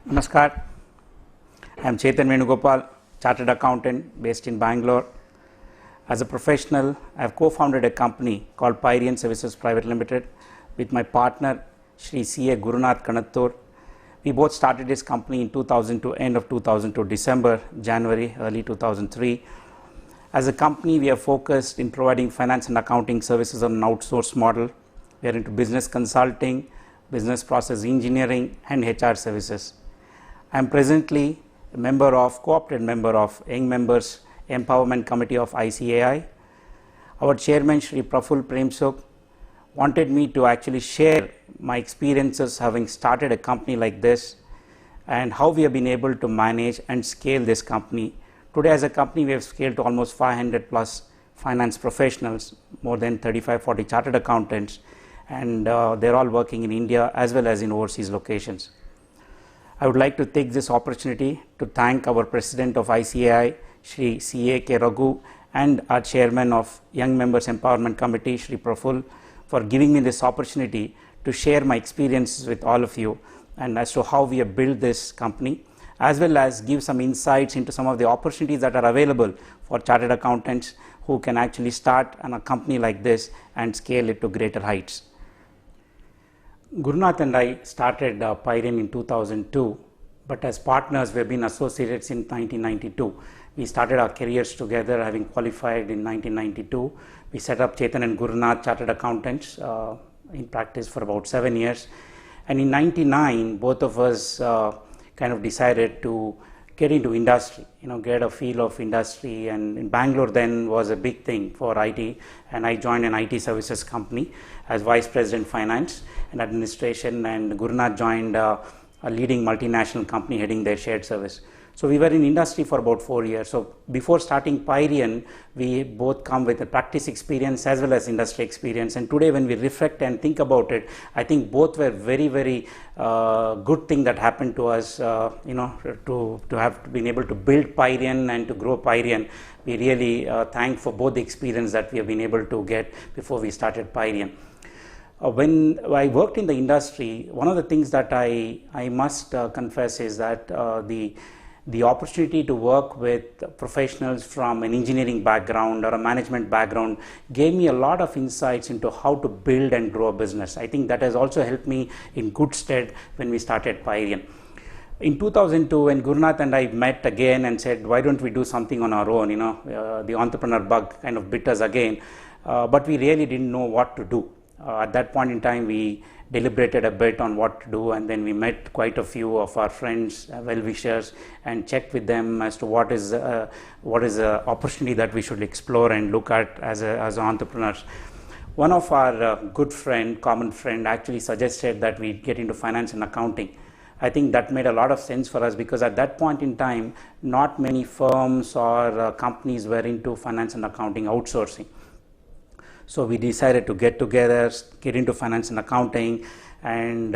Namaskar. I am Chetan Venugopal, Chartered Accountant based in Bangalore. As a professional, I have co-founded a company called Pyrian Services Private Limited with my partner, Shri C.A. Gurunath Kanattur. We both started this company in 2002, end of 2002, December, January, early 2003. As a company, we are focused in providing finance and accounting services on an outsourced model. We are into business consulting, business process engineering, and HR services. I am presently a co-opted member of Young Members Empowerment Committee of ICAI. Our chairman, Shri Praful Premsukh, wanted me to actually share my experiences having started a company like this and how we have been able to manage and scale this company. Today as a company, we have scaled to almost 500 plus finance professionals, more than 35-40 chartered accountants, and they're all working in India as well as in overseas locations. I would like to take this opportunity to thank our President of ICAI, Shri C.A.K. Raghu, and our Chairman of Young Members Empowerment Committee, Shri Praful, for giving me this opportunity to share my experiences with all of you and as to how we have built this company, as well as give some insights into some of the opportunities that are available for chartered accountants who can actually start a company like this and scale it to greater heights. Gurunath and I started Pyrian in 2002, but as partners we have been associated since 1992. We started our careers together, having qualified in 1992. We set up Chetan and Gurunath Chartered Accountants in practice for about 7 years. And in 99, both of us kind of decided to get into industry, get a feel of industry. And in Bangalore then was a big thing for IT, and I joined an IT services company as Vice President Finance and Administration, and Gurunath joined a leading multinational company heading their shared service. So we were in industry for about 4 years. So before starting Pyrian, we both come with a practice experience as well as industry experience. And today when we reflect and think about it, I think both were very, very good thing that happened to us, to have been able to build Pyrian and to grow Pyrian. We really thank for both the experience that we have been able to get before we started Pyrian. When I worked in the industry, one of the things that I must confess is that the opportunity to work with professionals from an engineering background or a management background gave me a lot of insights into how to build and grow a business. I think that has also helped me in good stead when we started Pyrian. In 2002, when Gurunath and I met again and said, why don't we do something on our own, the entrepreneur bug kind of bit us again, but we really didn't know what to do. At that point in time, we deliberated a bit on what to do, and then we met quite a few of our friends, well-wishers, and checked with them as to what is the opportunity that we should explore and look at as entrepreneurs. One of our common friend actually suggested that we get into finance and accounting. I think that made a lot of sense for us because at that point in time, not many firms or companies were into finance and accounting outsourcing. So we decided to get together, get into finance and accounting, and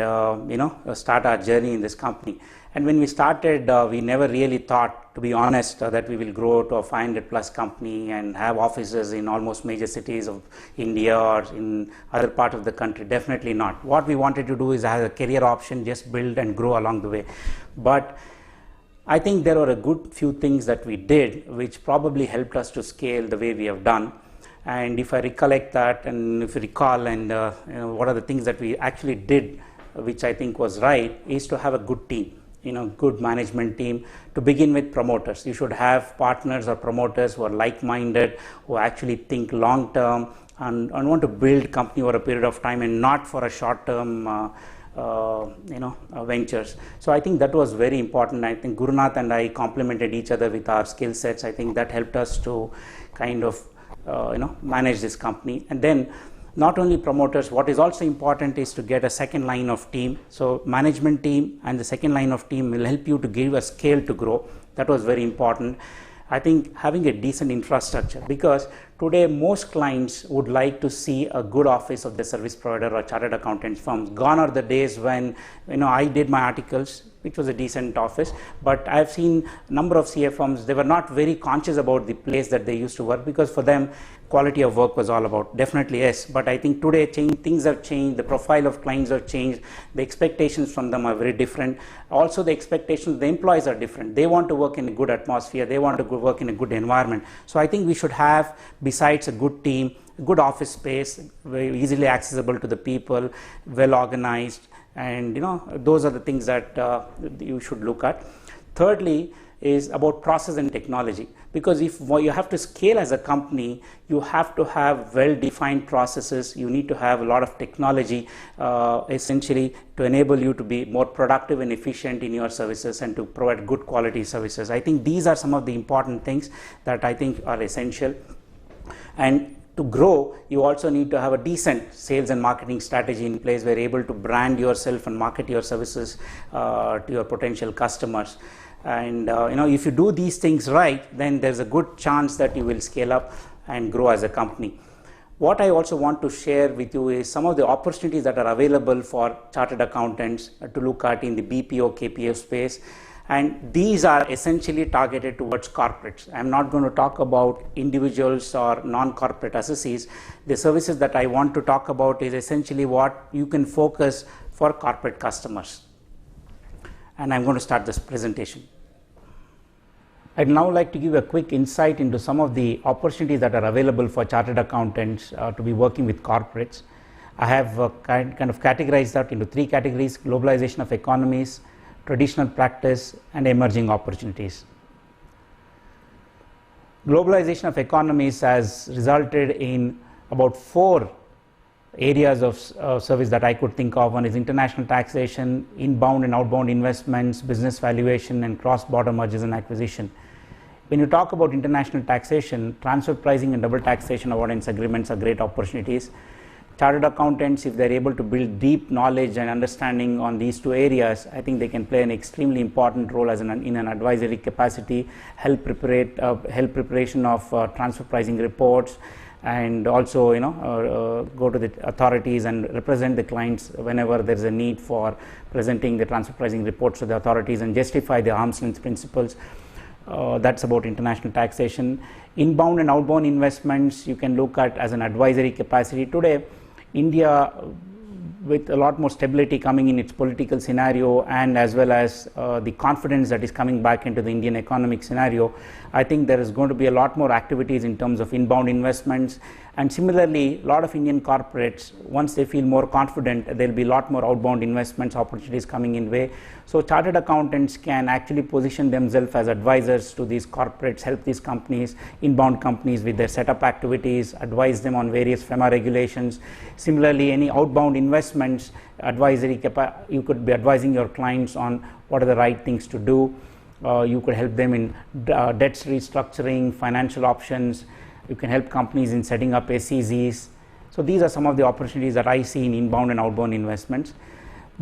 start our journey in this company. And when we started, we never really thought, to be honest, that we will grow to a 500 plus company and have offices in almost major cities of India or in other parts of the country. Definitely not. What we wanted to do is have a career option, just build and grow along the way. But I think there were a good few things that we did which probably helped us to scale the way we have done. And if I recollect that, and if you recall, and what are the things that we actually did, which I think was right, is to have a good team, good management team. To begin with, promoters. You should have partners or promoters who are like-minded, who actually think long-term and want to build company over a period of time and not for a short-term ventures. So I think that was very important. I think Gurunath and I complemented each other with our skill sets. I think that helped us to kind of manage this company. And then not only promoters, what is also important is to get a second line of team. So management team and the second line of team will help you to give a scale to grow. That was very important. I think having a decent infrastructure, because today most clients would like to see a good office of the service provider or chartered accountants firms. Gone are the days when I did my articles, which was a decent office. But I've seen a number of CA firms, they were not very conscious about the place that they used to work, because for them quality of work was all about. Definitely yes, but I think today things have changed, the profile of clients have changed, the expectations from them are very different. Also the expectations of the employees are different. They want to work in a good atmosphere, they want to work in a good environment. So I think we should have, besides a good team, good office space, very easily accessible to the people, well organized, and those are the things that you should look at. Thirdly is about process and technology, because if you have to scale as a company, you have to have well-defined processes, you need to have a lot of technology essentially to enable you to be more productive and efficient in your services and to provide good quality services. I think these are some of the important things that I think are essential. And to grow, you also need to have a decent sales and marketing strategy in place where you're able to brand yourself and market your services to your potential customers. And if you do these things right, then there's a good chance that you will scale up and grow as a company. What I also want to share with you is some of the opportunities that are available for chartered accountants to look at in the BPO KPO space. And these are essentially targeted towards corporates. I'm not going to talk about individuals or non-corporate associates. The services that I want to talk about is essentially what you can focus for corporate customers. And I'm going to start this presentation. I'd now like to give a quick insight into some of the opportunities that are available for chartered accountants to be working with corporates. I have kind of categorized that into three categories: globalization of economies, traditional practice, and emerging opportunities. Globalization of economies has resulted in about 4 areas of service that I could think of. One is international taxation, inbound and outbound investments, business valuation, and cross-border mergers and acquisition. When you talk about international taxation, transfer pricing and double taxation avoidance agreements are great opportunities. Chartered accountants, if they're able to build deep knowledge and understanding on these 2 areas, I think they can play an extremely important role as in an advisory capacity, help preparation of transfer pricing reports, and also go to the authorities and represent the clients whenever there is a need for presenting the transfer pricing reports to the authorities and justify the arm's length principles. That's about international taxation. Inbound and outbound investments you can look at as an advisory capacity. Today, India, with a lot more stability coming in its political scenario, and as well as the confidence that is coming back into the Indian economic scenario, I think there is going to be a lot more activities in terms of inbound investments. And similarly, a lot of Indian corporates, once they feel more confident, there will be a lot more outbound investments opportunities coming in way. So chartered accountants can actually position themselves as advisors to these corporates, help these companies, inbound companies, with their setup activities, advise them on various FEMA regulations. Similarly, any outbound investments, you could be advising your clients on what are the right things to do. You could help them in debt restructuring, financial options. You can help companies in setting up SEZs. So these are some of the opportunities that I see in inbound and outbound investments.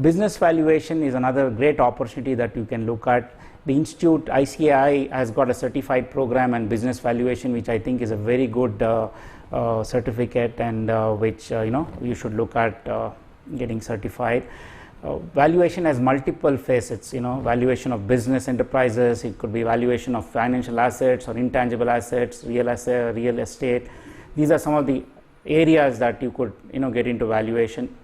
Business valuation is another great opportunity that you can look at. The institute ICAI has got a certified program and business valuation, which I think is a very good certificate, and which you should look at getting certified. Valuation has multiple facets, valuation of business enterprises, it could be valuation of financial assets or intangible assets, real estate. These are some of the areas that you could get into valuation.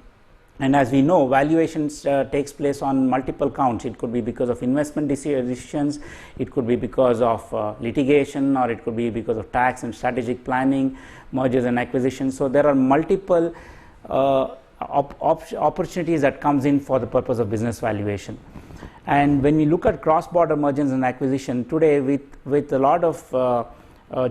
And as we know, valuations takes place on multiple counts. It could be because of investment decisions, it could be because of litigation, or it could be because of tax and strategic planning, mergers and acquisitions. So there are multiple opportunities that comes in for the purpose of business valuation. And when we look at cross-border mergers and acquisition today, with a lot of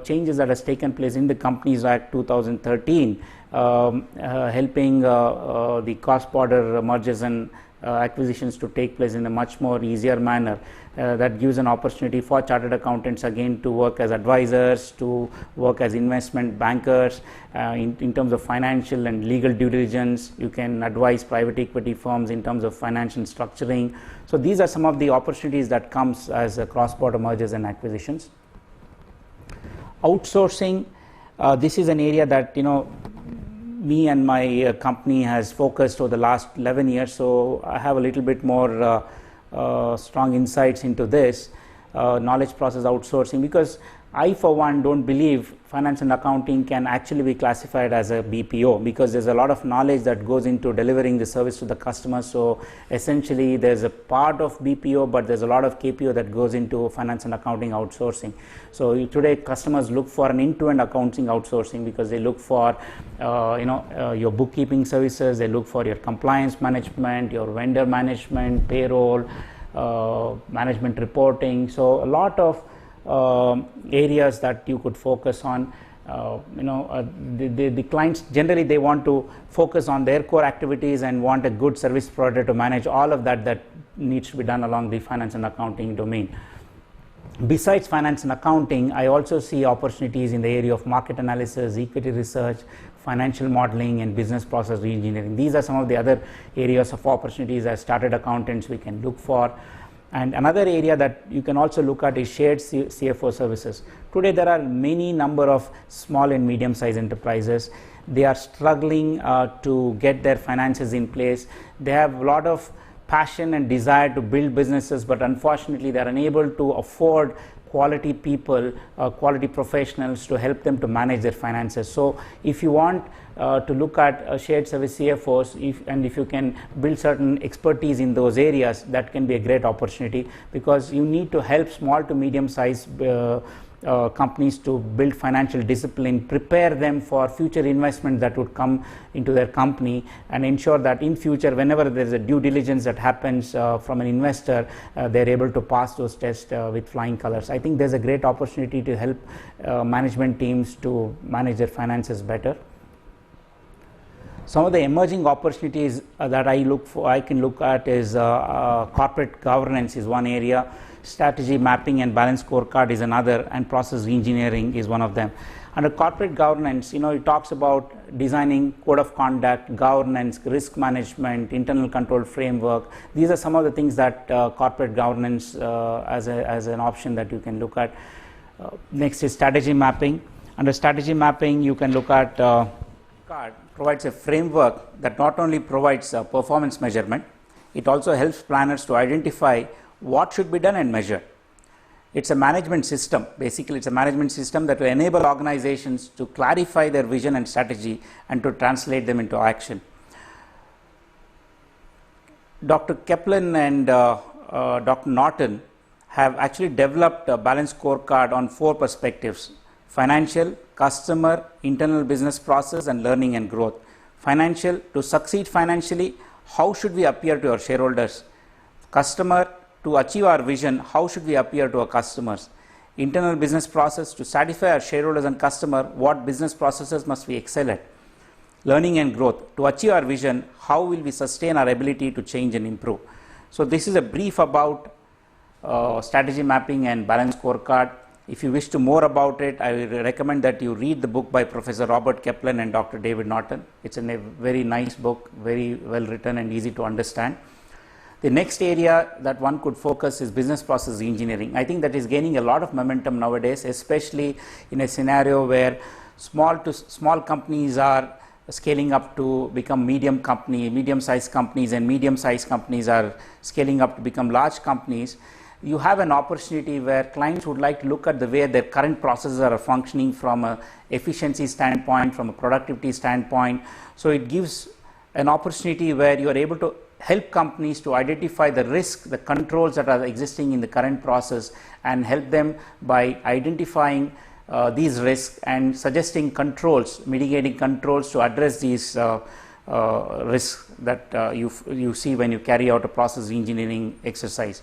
changes that has taken place in the Companies Act 2013, helping the cross-border mergers and acquisitions to take place in a much more easier manner. That gives an opportunity for chartered accountants again to work as advisors, to work as investment bankers. In terms of financial and legal due diligence, you can advise private equity firms in terms of financial structuring. So these are some of the opportunities that comes as cross-border mergers and acquisitions. Outsourcing, this is an area that me and my company has focused over the last 11 years, so I have a little bit more strong insights into this knowledge process outsourcing, because I for one don't believe finance and accounting can actually be classified as a BPO, because there's a lot of knowledge that goes into delivering the service to the customer. So essentially there's a part of BPO, but there's a lot of KPO that goes into finance and accounting outsourcing. So today customers look for an end-to-end accounting outsourcing, because they look for your bookkeeping services, they look for your compliance management, your vendor management, payroll, management reporting. So a lot of areas that you could focus on. The clients generally, they want to focus on their core activities and want a good service provider to manage all of that needs to be done along the finance and accounting domain. Besides finance and accounting, I also see opportunities in the area of market analysis, equity research, financial modeling, and business process reengineering. These are some of the other areas of opportunities as chartered accountants we can look for. And another area that you can also look at is shared CFO services. Today there are many number of small and medium-sized enterprises. They are struggling to get their finances in place. They have a lot of passion and desire to build businesses, but unfortunately they are unable to afford quality people, quality professionals to help them to manage their finances. So if you want to look at shared service CFOs, if you can build certain expertise in those areas, that can be a great opportunity, because you need to help small to medium sized companies to build financial discipline, prepare them for future investment that would come into their company, and ensure that in future, whenever there is a due diligence that happens from an investor, they're able to pass those tests with flying colors. I think there's a great opportunity to help management teams to manage their finances better. Some of the emerging opportunities that I can look at is corporate governance is one area, strategy mapping and balance scorecard is another, and process engineering is one of them. Under corporate governance, it talks about designing code of conduct, governance, risk management, internal control framework. These are some of the things that corporate governance as an option that you can look at. Next is strategy mapping. Under strategy mapping, you can look at provides a framework that not only provides performance measurement, it also helps planners to identify what should be done and measure. It's a management system. Basically, it's a management system that will enable organizations to clarify their vision and strategy and to translate them into action. Dr. Kaplan and Dr. Norton have actually developed a balanced scorecard on 4 perspectives: financial, customer, internal business process, and learning and growth. Financial, to succeed financially, how should we appear to our shareholders? Customer, to achieve our vision, how should we appear to our customers? Internal business process, to satisfy our shareholders and customer, what business processes must we excel at? Learning and growth, to achieve our vision, how will we sustain our ability to change and improve? So this is a brief about strategy mapping and balanced scorecard. If you wish to more about it, I will recommend that you read the book by Professor Robert Kaplan and Dr. David Norton. It's a very nice book, very well written and easy to understand. The next area that one could focus is business process engineering. I think that is gaining a lot of momentum nowadays, especially in a scenario where small companies are scaling up to become medium-sized companies, and medium-sized companies are scaling up to become large companies. You have an opportunity where clients would like to look at the way their current processes are functioning from an efficiency standpoint, from a productivity standpoint. So it gives an opportunity where you are able to help companies to identify the risk, the controls that are existing in the current process, and help them by identifying these risks and suggesting controls, mitigating controls to address these risks that you see when you carry out a process engineering exercise.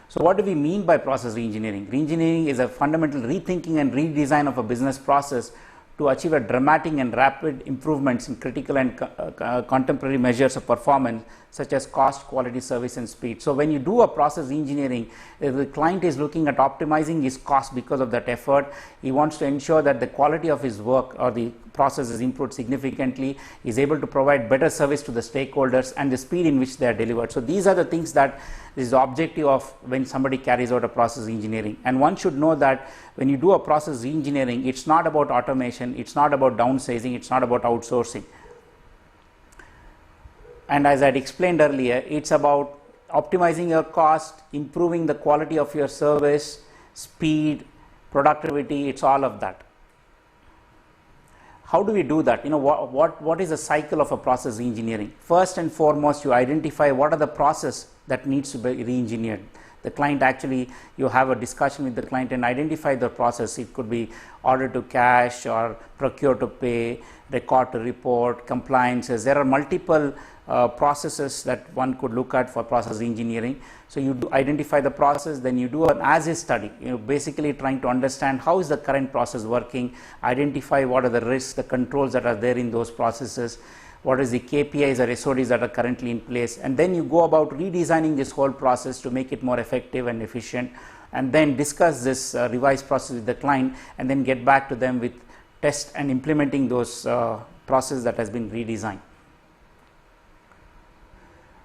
So what do we mean by process reengineering? Reengineering is a fundamental rethinking and redesign of a business process to achieve a dramatic and rapid improvements in critical and contemporary measures of performance, such as cost, quality, service, and speed. So when you do a process engineering, the client is looking at optimizing his cost because of that effort. He wants to ensure that the quality of his work or the process is improved significantly, is able to provide better service to the stakeholders, and the speed in which they are delivered. So these are the things that is the objective of when somebody carries out a process engineering. And one should know that when you do a process engineering, it's not about automation, it's not about downsizing, it's not about outsourcing. And as I had explained earlier, it's about optimizing your cost, improving the quality of your service, speed, productivity, it's all of that. How do we do that? What is the cycle of a process engineering? First and foremost, you identify what are the process that needs to be re-engineered. The client, actually, you have a discussion with the client and identify the process. It could be order to cash or procure to pay, record to report, compliances. There are multiple processes that one could look at for process engineering. So you do identify the process, then you do an as-is study, basically trying to understand how is the current process working, identify what are the risks, the controls that are there in those processes, what is the KPIs or SODs that are currently in place, and then you go about redesigning this whole process to make it more effective and efficient, and then discuss this revised process with the client, and then get back to them with test and implementing those process that has been redesigned.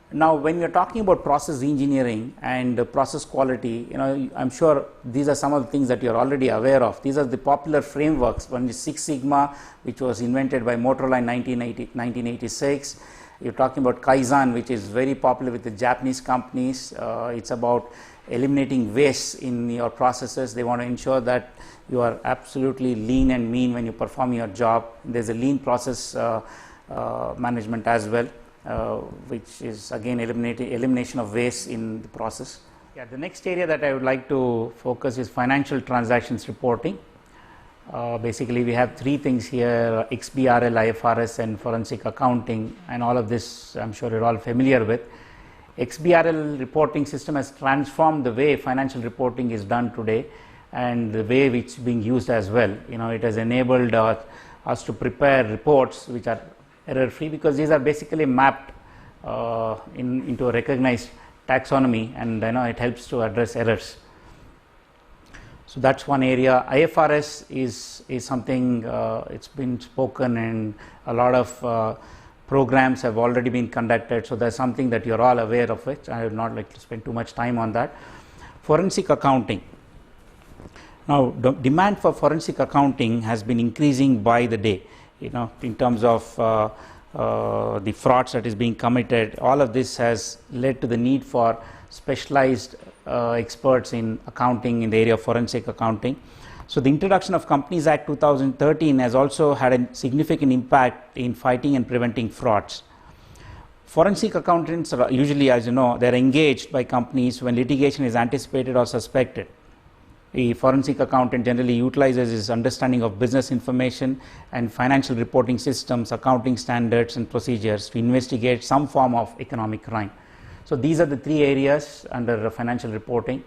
Now, when we are talking about process engineering and process quality, I'm sure these are some of the things that you are already aware of. These are the popular frameworks. One is Six Sigma, which was invented by Motorola in 1986. You're talking about Kaizen, which is very popular with the Japanese companies. It's about eliminating waste in your processes. They want to ensure that you are absolutely lean and mean when you perform your job. There's a lean process management as well. Which is again elimination of waste in the process. The next area that I would like to focus is financial transactions reporting. Basically, we have three things here: XBRL, IFRS, and forensic accounting, and all of this I'm sure you're all familiar with. XBRL reporting system has transformed the way financial reporting is done today, and the way it's being used as well. It has enabled us to prepare reports which are error-free, because these are basically mapped into a recognized taxonomy, and it helps to address errors. So that's one area. IFRS is something it's been spoken, and a lot of programs have already been conducted. So that's something that you're all aware of, which I would not like to spend too much time on that. Forensic accounting. Now, the demand for forensic accounting has been increasing by the day. In terms of the frauds that is being committed, all of this has led to the need for specialized experts in accounting in the area of forensic accounting. So the introduction of Companies Act 2013 has also had a significant impact in fighting and preventing frauds. Forensic accountants are usually, as you know, they are engaged by companies when litigation is anticipated or suspected. A forensic accountant generally utilizes his understanding of business information and financial reporting systems, accounting standards and procedures to investigate some form of economic crime. So these are the three areas under financial reporting.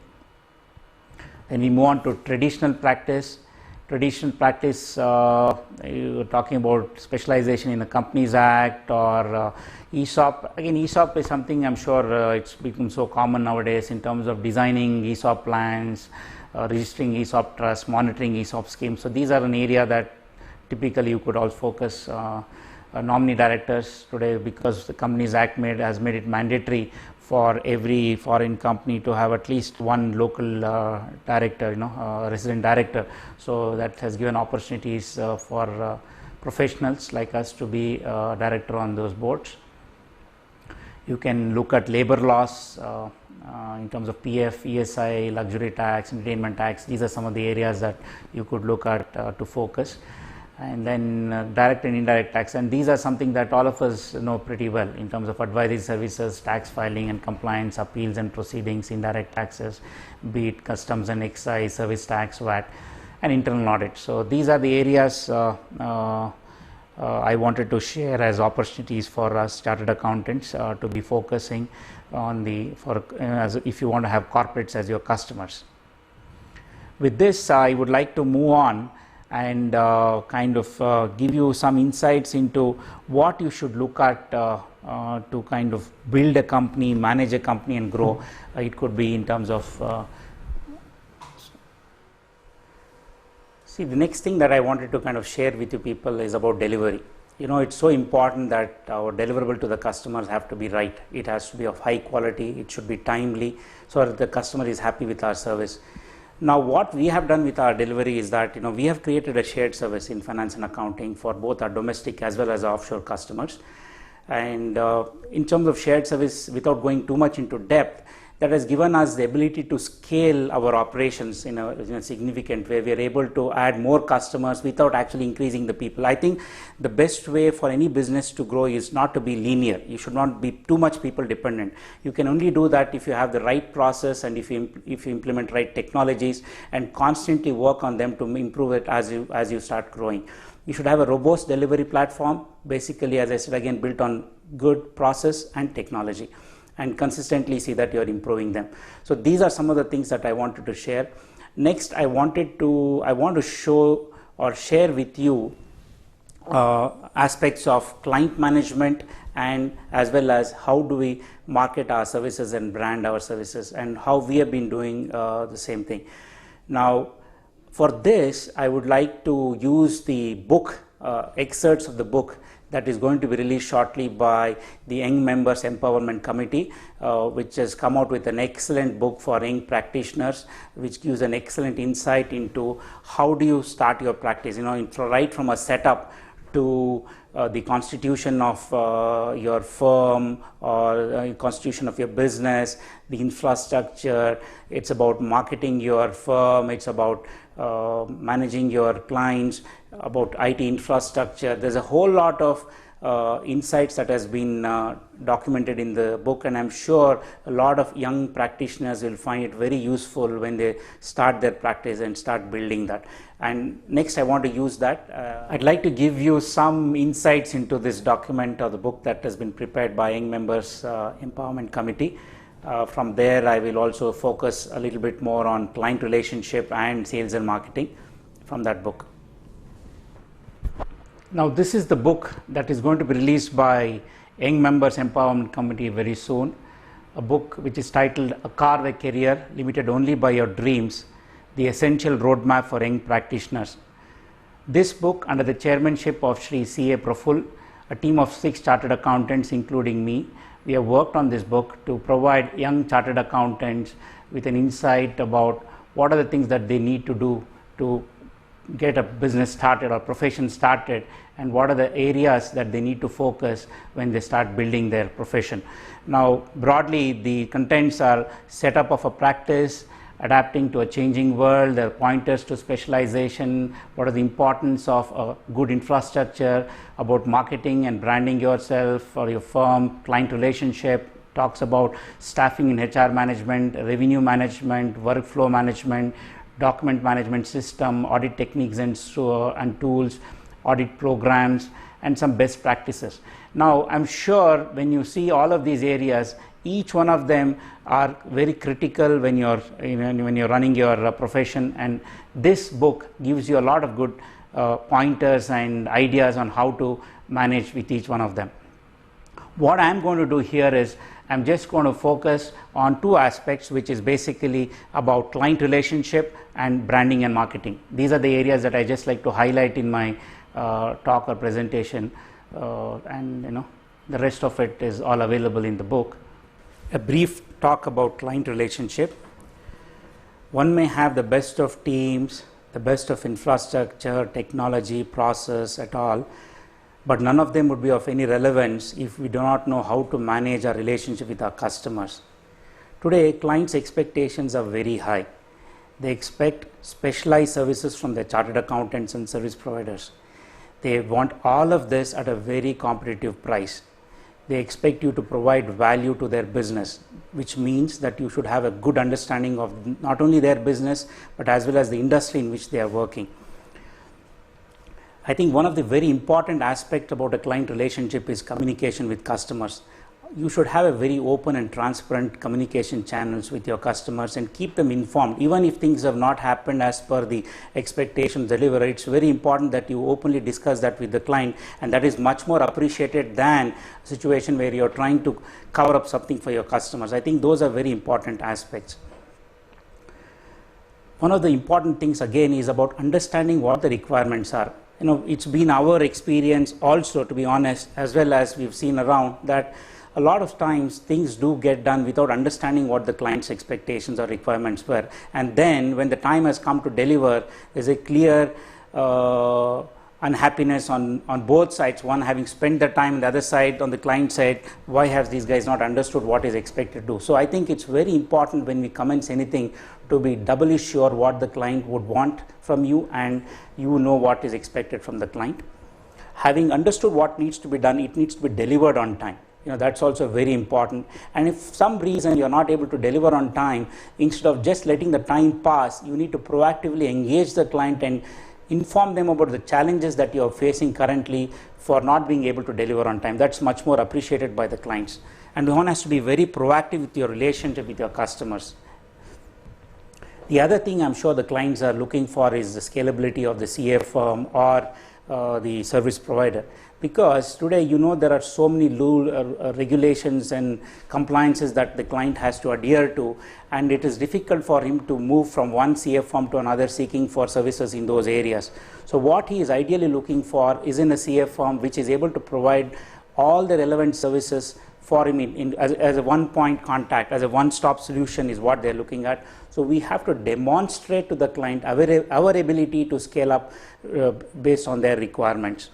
Then we move on to traditional practice. Traditional practice, you're talking about specialization in the Companies Act or ESOP. Again, ESOP is something I'm sure it's become so common nowadays in terms of designing ESOP plans, registering ESOP trusts, monitoring ESOP schemes. So these are an area that typically you could also focus nominee directors today, because the Companies Act has made it mandatory for every foreign company to have at least one local director, resident director. So that has given opportunities for professionals like us to be director on those boards. You can look at labor laws in terms of PF, ESI, luxury tax, entertainment tax. These are some of the areas that you could look at to focus. And then direct and indirect tax, and these are something that all of us know pretty well in terms of advisory services, tax filing and compliance, appeals and proceedings, indirect taxes, be it customs and excise, service tax, VAT, and internal audit. So these are the areas I wanted to share as opportunities for us chartered accountants to be focusing on if you want to have corporates as your customers. With this, I would like to move on and kind of give you some insights into what you should look at to kind of build a company, manage a company and grow. It could be in terms of see, the next thing that I wanted to kind of share with you people is about delivery. It's so important that our deliverable to the customers have to be right. It has to be of high quality, it should be timely, so that the customer is happy with our service. Now, what we have done with our delivery is that we have created a shared service in finance and accounting for both our domestic as well as our offshore customers. And in terms of shared service, without going too much into depth, that has given us the ability to scale our operations in a significant way. We are able to add more customers without actually increasing the people. I think the best way for any business to grow is not to be linear. You should not be too much people dependent. You can only do that if you have the right process and if you implement right technologies and constantly work on them to improve it as you start growing. You should have a robust delivery platform, basically, as I said again, built on good process and technology, and consistently see that you are improving them. So these are some of the things that I wanted to share. Next, I want to show or share with you aspects of client management, and as well as how do we market our services and brand our services, and how we have been doing the same thing. Now, for this, I would like to use the book, excerpts of the book that is going to be released shortly by the Young Members Empowerment Committee, which has come out with an excellent book for young practitioners, which gives an excellent insight into how do you start your practice, right from a setup to the constitution of your firm or constitution of your business, the infrastructure. It's about marketing your firm, it's about managing your clients, about IT infrastructure. There's a whole lot of insights that has been documented in the book, and I'm sure a lot of young practitioners will find it very useful when they start their practice and start building that. And next, I want to use that. I'd like to give you some insights into this document or the book that has been prepared by Young Members Empowerment Committee. From there, I will also focus a little bit more on client relationship and sales and marketing from that book. Now, this is the book that is going to be released by Young Members Empowerment Committee very soon. A book which is titled A Carve a Career Limited Only by Your Dreams, The Essential Roadmap for Young Practitioners. This book, under the chairmanship of Shri C.A. Praful, a team of 6 chartered accountants including me, we have worked on this book to provide young chartered accountants with an insight about what are the things that they need to do to get a business started or profession started, and what are the areas that they need to focus when they start building their profession. Now, broadly, the contents are setup of a practice, adapting to a changing world, there are pointers to specialization, what are the importance of a good infrastructure, about marketing and branding yourself or your firm, client relationship, talks about staffing in HR management, revenue management, workflow management, document management system, audit techniques and tools, audit programs, and some best practices. Now, I'm sure when you see all of these areas, each one of them are very critical when you're running your profession, and this book gives you a lot of good pointers and ideas on how to manage with each one of them. What I'm going to do here is I'm just going to focus on 2 aspects, which is basically about client relationship and branding and marketing. These are the areas that I just like to highlight in my talk or presentation, and the rest of it is all available in the book. A brief talk about client relationship. One may have the best of teams, the best of infrastructure, technology, process, et al., but none of them would be of any relevance if we do not know how to manage our relationship with our customers. Today, clients' expectations are very high. They expect specialized services from their chartered accountants and service providers. They want all of this at a very competitive price. They expect you to provide value to their business, which means that you should have a good understanding of not only their business, but as well as the industry in which they are working. I think one of the very important aspects about a client relationship is communication with customers. You should have a very open and transparent communication channels with your customers and keep them informed. Even if things have not happened as per the expectations delivered, it's very important that you openly discuss that with the client, and that is much more appreciated than a situation where you're trying to cover up something for your customers. I think those are very important aspects. One of the important things again is about understanding what the requirements are. It's been our experience also, to be honest, as well as we've seen around, that a lot of times things do get done without understanding what the client's expectations or requirements were. And then when the time has come to deliver, there's a clear unhappiness on both sides, one having spent the time, the other side, on the client side, why have these guys not understood what is expected to do. So I think it's very important when we commence anything to be doubly sure what the client would want from you, and you know what is expected from the client. Having understood what needs to be done, it needs to be delivered on time. That's also very important. And if some reason you're not able to deliver on time, instead of just letting the time pass, you need to proactively engage the client and inform them about the challenges that you are facing currently for not being able to deliver on time. That's much more appreciated by the clients. And one has to be very proactive with your relationship with your customers. The other thing I'm sure the clients are looking for is the scalability of the CA firm or the service provider, because today there are so many regulations and compliances that the client has to adhere to, and it is difficult for him to move from one CA firm to another seeking for services in those areas. So what he is ideally looking for is in a CA firm which is able to provide all the relevant services for him as a one-point contact, as a one-stop solution is what they're looking at. So we have to demonstrate to the client our ability to scale up based on their requirements.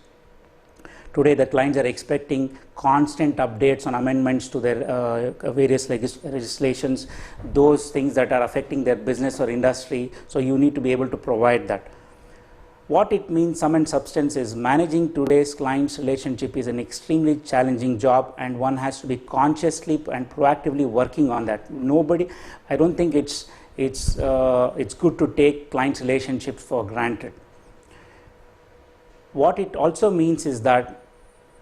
Today the clients are expecting constant updates on amendments to their various legislations, those things that are affecting their business or industry. So you need to be able to provide that. What it means, sum and substance, is managing today's client's relationship is an extremely challenging job, and one has to be consciously and proactively working on that. I don't think it's good to take client's relationships for granted. What it also means is that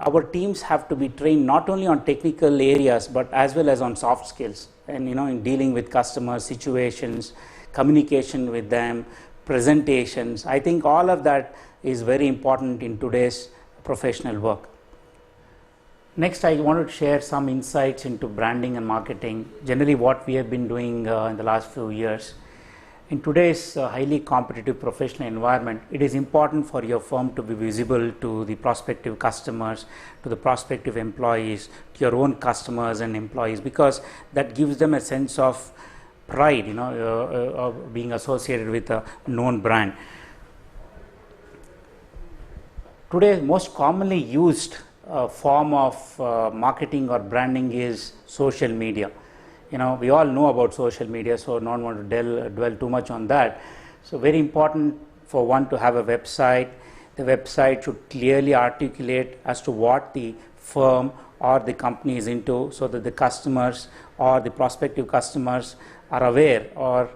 our teams have to be trained not only on technical areas but as well as on soft skills, and in dealing with customers, situations, communication with them, presentations. I think all of that is very important in today's professional work. Next, I wanted to share some insights into branding and marketing, generally what we have been doing in the last few years. In today's highly competitive professional environment, it is important for your firm to be visible to the prospective customers, to the prospective employees, to your own customers and employees, because that gives them a sense of pride, of being associated with a known brand. Today, most commonly used form of marketing or branding is social media. We all know about social media, so I don't want to dwell too much on that. So very important for one to have a website. The website should clearly articulate as to what the firm or the company is into, so that the customers or the prospective customers are aware or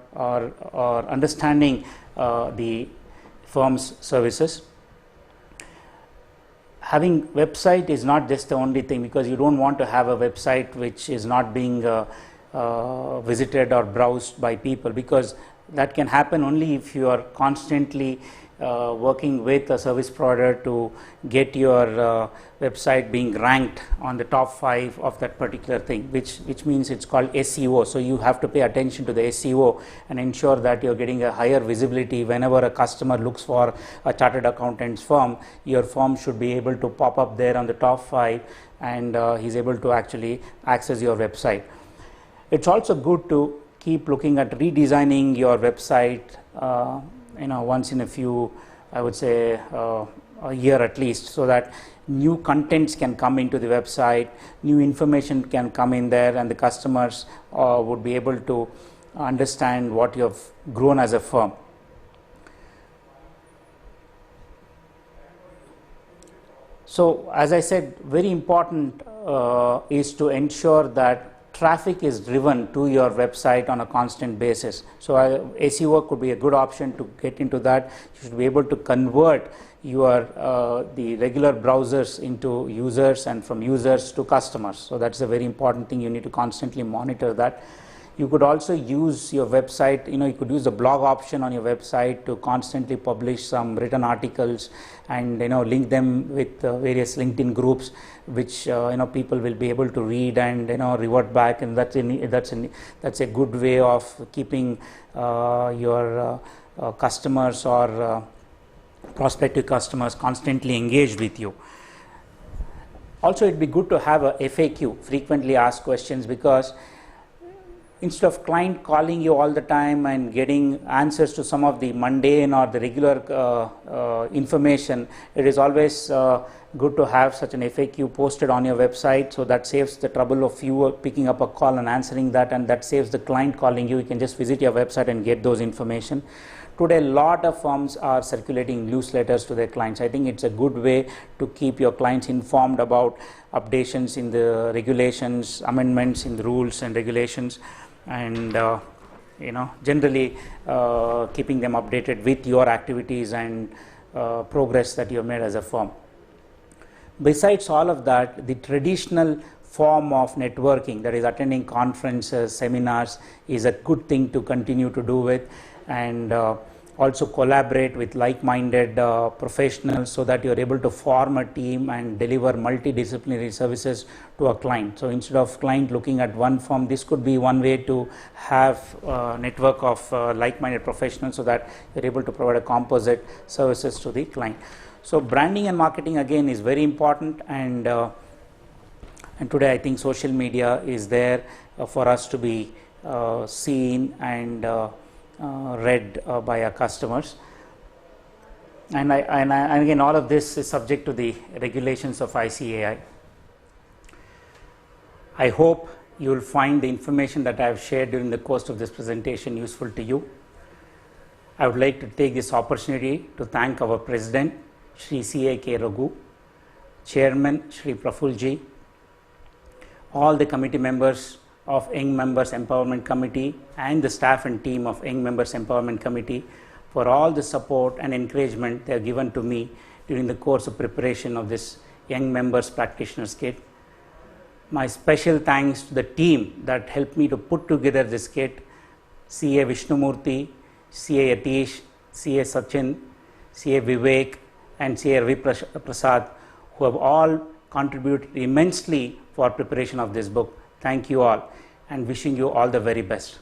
understanding the firm's services. Having website is not just the only thing, because you don't want to have a website which is not being visited or browsed by people, because that can happen only if you are constantly working with a service provider to get your website being ranked on the top 5 of that particular thing, which means it's called SEO. So you have to pay attention to the SEO and ensure that you're getting a higher visibility. Whenever a customer looks for a chartered accountant's firm, your firm should be able to pop up there on the top 5, and he's able to actually access your website. It's also good to keep looking at redesigning your website once in a few, I would say a year at least, so that new contents can come into the website, new information can come in there, and the customers would be able to understand what you have grown as a firm. So as I said, very important is to ensure that traffic is driven to your website on a constant basis. So SEO could be a good option to get into that. You should be able to convert your the regular browsers into users, and from users to customers. So that's a very important thing. You need to constantly monitor that. You could also use your website, you could use the blog option on your website to constantly publish some written articles, and link them with various LinkedIn groups, which people will be able to read and revert back, and that's a good way of keeping your customers or prospective customers constantly engaged with you. Also, it'd be good to have a FAQ, frequently asked questions, because instead of client calling you all the time and getting answers to some of the mundane or the regular information, it is always good to have such an FAQ posted on your website, so that saves the trouble of you picking up a call and answering that, and that saves the client calling you. You can just visit your website and get those information. Today, a lot of firms are circulating newsletters to their clients. I think it's a good way to keep your clients informed about updations in the regulations, amendments in the rules and regulations, and generally keeping them updated with your activities and progress that you have made as a firm. Besides all of that, the traditional form of networking, that is attending conferences, seminars, is a good thing to continue to do with, and also collaborate with like-minded professionals, so that you are able to form a team and deliver multidisciplinary services to a client. So instead of client looking at one firm, this could be one way to have a network of like-minded professionals, so that you are able to provide a composite services to the client. So branding and marketing again is very important, and today I think social media is there for us to be seen and read by our customers. And again, all of this is subject to the regulations of ICAI. I hope you will find the information that I have shared during the course of this presentation useful to you. I would like to take this opportunity to thank our President, Shri C.A.K. Raghu, Chairman, Shri Prafulji, all the committee members of Young Members Empowerment Committee, and the staff and team of Young Members Empowerment Committee for all the support and encouragement they have given to me during the course of preparation of this Young Members Practitioners Kit. My special thanks to the team that helped me to put together this kit: C.A. Vishnumurthy, C.A. Yatish, C.A. Sachin, C.A. Vivek, and C.A. Ravi Prasad, who have all contributed immensely for preparation of this book. Thank you all, and wishing you all the very best.